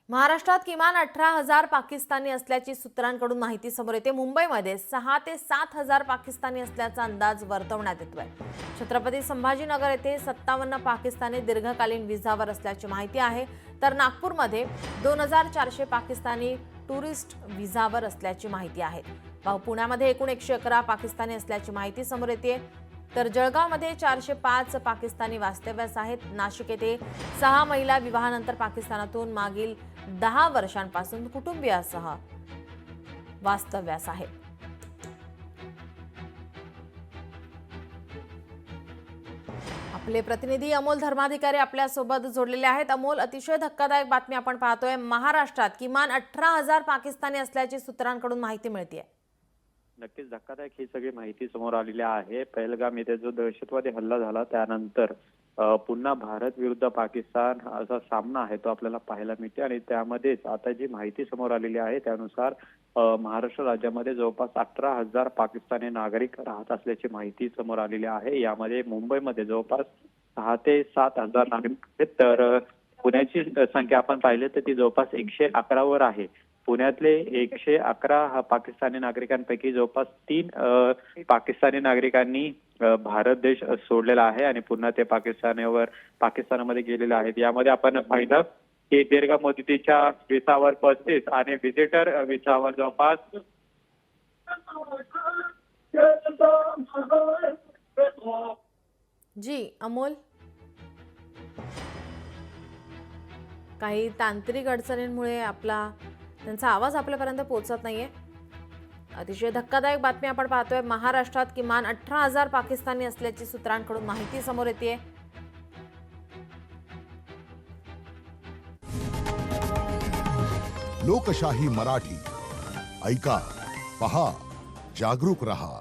महाराष्ट्रात किमान 18,000 पाकिस्तानी असल्याची सूत्रांकडून माहिती समोर येते। मुंबईमध्ये 6 ते 7,000 पाकिस्तानी असल्याचा अंदाज वर्तवण्यात येतोय। छत्रपती संभाजीनगर येथे 57 पाकिस्तानी दीर्घकालीन व्हिसावर असल्याची माहिती आहे, तर नागपूरमध्ये 2,400 पाकिस्तानी टुरिस्ट व्हिसावर असल्याची माहिती आहे। पुण्यामध्ये एकूण 111 पाकिस्तानी असल्याची माहिती समोर येते, तर जळगावमध्ये 405 पाकिस्तानी वास्तव्यास आहेत। नाशिक येथे 6 महिला विवाहानंतर पाकिस्तानातून मागील 10 वर्षांपासून कुटुंबियासह वास्तव्यास आहेत। आपले प्रतिनिधी अमोल धर्माधिकारी आपल्या सोबत जोडलेले आहेत। अमोल, अतिशय धक्कादायक बातमी आपण पाहतोय। महाराष्ट्रात किमान 18,000 पाकिस्तानी असल्याची सूत्रांकडून माहिती मिळते। नक्कीच धक्कादायक ही सगळी माहिती समोर आलेली आहे। पहलगाम येथे जो दहशतवादी हल्ला झाला त्यानंतर पुन्हा भारत विरुद्ध पाकिस्तान असा सामना आहे तो आपल्याला पाहायला मिळते आणि त्यामध्येच आता जी माहिती समोर आलेली आहे त्यानुसार महाराष्ट्र राज्यामध्ये जवळपास 18,000 पाकिस्तानी नागरिक राहत असल्याची माहिती समोर आलेली आहे। यामध्ये मुंबईमध्ये जवळपास 6 ते 7,000 नागरिक आहेत, तर पुण्याची संख्या आपण पाहिली तर ती जवळपास 111 वर आहे। पुण्यातले 111 पाकिस्तानी नागरिकांपैकी जवळपास 3 पाकिस्तानी नागरिकांनी भारत देश सोडलेला आहे आणि पुन्हा ते पाकिस्तानामध्ये गेलेले आहेत। यामध्ये आपण पाहिलं की दीर्घ मुदतीच्या व्हिसावर 35 आणि व्हिजिटर व्हिसावर जवळपास जी अमोल, काही तांत्रिक अडचणींमुळे त्यांचा आवाज आपल्यापर्यंत पोहोचत नाहीये। अतिशय धक्कादायक बातमी आपण पाहतोय। महाराष्ट्रात किमान 18,000 पाकिस्तानी असल्याची सूत्रांकडून माहिती समोर येते। लोकशाही मराठी ऐका, पहा, जागरूक रहा।